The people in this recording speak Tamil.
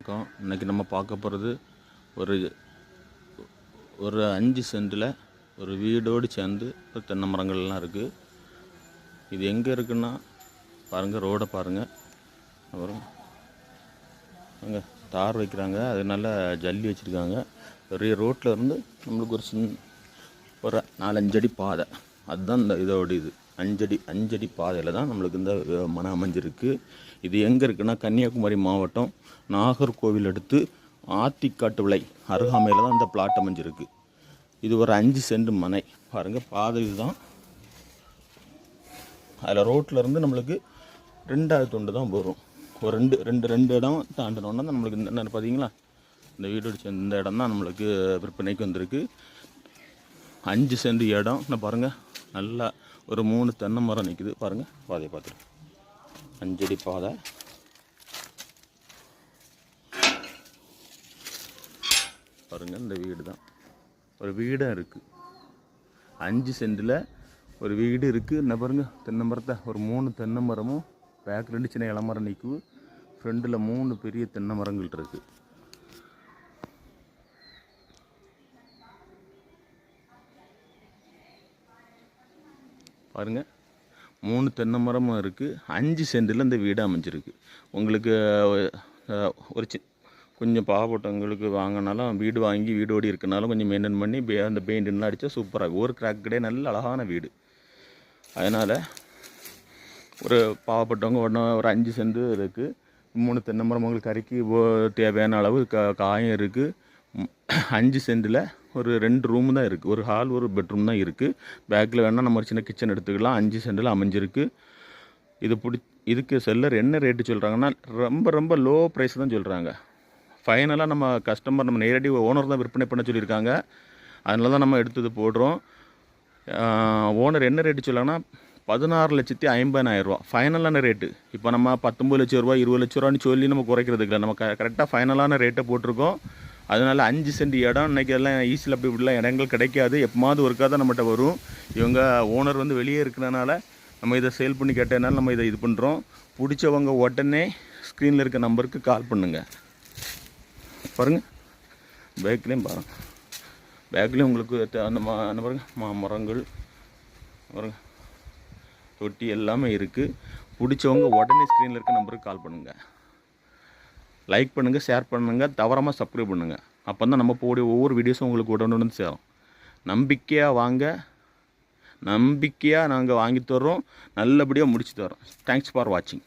வணக்கம். இன்றைக்கி நம்ம பார்க்க போகிறது ஒரு ஒரு 5 சென்டில் ஒரு வீடோடு சேர்ந்து தென்னை மரங்கள்லாம் இருக்குது. இது எங்கே இருக்குன்னா பாருங்கள், ரோடை பாருங்கள். அப்புறம் அங்கே தார் வைக்கிறாங்க, அது நல்லா ஜல்லி வச்சுருக்காங்க. பெரிய ரோட்டில் இருந்து நம்மளுக்கு ஒரு 4-5 அடி பாதை, அதுதான் இந்த இதோட இது 5 அடி பாதையில் தான் நம்மளுக்கு இந்த மனை அமைஞ்சிருக்கு. இது எங்கே இருக்குன்னா கன்னியாகுமரி மாவட்டம் நாகர்கோவில் அடுத்து ஆத்திக்காட்டு விளை அருகாமையில் தான் இந்த பிளாட் அமைஞ்சிருக்கு. இது ஒரு 5 சென்ட் மனை. பாருங்கள், பாதை இதுதான். அதில் ரோட்டில் இருந்து நம்மளுக்கு 2வது துண்டு தான் வரும். ஒரு ரெண்டு இடம் தாண்டினோன்னா தான் நம்மளுக்கு இந்த பார்த்தீங்களா, இந்த வீடோடு சேர்ந்து இந்த இடம் தான் நம்மளுக்கு விற்பனைக்கு வந்திருக்கு. 5 சென்ட் இடம். நான் பாருங்கள், நல்லா ஒரு 3 தென்னை மரம் நிற்குது. பாருங்கள், பாதையை பார்த்துட்டு 5 அடி பாதை. பாருங்கள், இந்த வீடு தான், ஒரு வீடாக இருக்குது. 5 சென்டில் ஒரு வீடு இருக்குது. என்ன பாருங்கள், தென்னை மரத்தை ஒரு 3 தென்னை மரமும் பேக் 2 சின்ன இளமரம் நிற்குது. ஃப்ரெண்டில் 3 பெரிய தென்னை மரங்கள் இருக்குது. பாருங்கள், 3 தென்னை மரமும் இருக்குது. 5 சென்டில் இந்த வீடு அமைஞ்சிருக்கு. உங்களுக்கு ஒரு கொஞ்சம் பாவப்பட்டவங்களுக்கு வாங்கினாலும், வீடு வாங்கி வீடோடி இருக்கனாலும் கொஞ்சம் மெயின்டைன் பண்ணி அந்த பெயிண்டெலாம் அடித்தா சூப்பராக ஒரு கிராக் கிடையாது, நல்ல அழகான வீடு. அதனால் ஒரு பாவப்பட்டவங்க ஒரு 5 சென்ட் இருக்குது. 3 தென்னை மரம் உங்களுக்கு கறிக்கு தேவையான அளவு காயம் இருக்குது. 5 சென்டில் ஒரு 2 ரூமு தான் இருக்குது. ஒரு ஹால், ஒரு பெட்ரூம் தான் இருக்குது. பேக்கில் வேணால் நம்ம ஒரு சின்ன கிச்சன் எடுத்துக்கலாம். 5 சென்டில் அமைஞ்சிருக்கு. இதுக்கு செல்லர் என்ன ரேட்டு சொல்கிறாங்கன்னா ரொம்ப லோ ப்ரைஸ் தான் சொல்கிறாங்க. ஃபைனலாக நம்ம கஸ்டமர், நம்ம நேரடி ஓனர் தான் விற்பனை பண்ண சொல்லியிருக்காங்க. அதனால தான் நம்ம எடுத்தது போடுறோம். ஓனர் என்ன ரேட்டு சொல்கிறாங்கன்னா 16,50,000 ரூபா ஃபைனலான ரேட்டு. இப்போ நம்ம 19 லட்ச ரூபா 20 லட்ச ரூபான்னு சொல்லி நம்ம குறைக்கிறதுக்கு இல்லை, நம்ம கரெக்டாக ஃபைனலான ரேட்டை போட்டிருக்கோம். அதனால் 5 சென்ட் இடம் இன்றைக்கி எல்லாம் ஈஸியில் அப்படி இப்படிலாம் இடங்கள் கிடைக்காது. எப்போது ஒருக்கா தான் நம்மகிட்ட வரும். இவங்க ஓனர் வந்து வெளியே இருக்கிறனால நம்ம இதை சேல் பண்ணி கேட்டதுனால நம்ம இதை இது பண்ணுறோம். பிடிச்சவங்க உடனே ஸ்க்ரீனில் இருக்க நம்பருக்கு கால் பண்ணுங்கள். பாருங்கள், பேக்லேயும் பாருங்கள், பேக்லேயும் உங்களுக்கு அந்த பாருங்கள் மரங்கள் பாருங்கள், தொட்டி எல்லாமே இருக்குது. பிடிச்சவங்க உடனே ஸ்க்ரீனில் இருக்க நம்பருக்கு கால் பண்ணுங்கள். லைக் பண்ணுங்கள், ஷேர் பண்ணுங்கள், தவறாமல் சப்ஸ்கிரைப் பண்ணுங்கள். அப்போ தான் நம்ம போடிய ஒவ்வொரு வீடியோஸும் உங்களுக்கு உடனே சேரும். நம்பிக்கையாக வாங்க, நம்பிக்கையாக நாங்கள் வாங்கி தர்றோம், நல்லபடியாக முடிச்சு தரோம். தேங்க்ஸ் ஃபார் வாட்சிங்.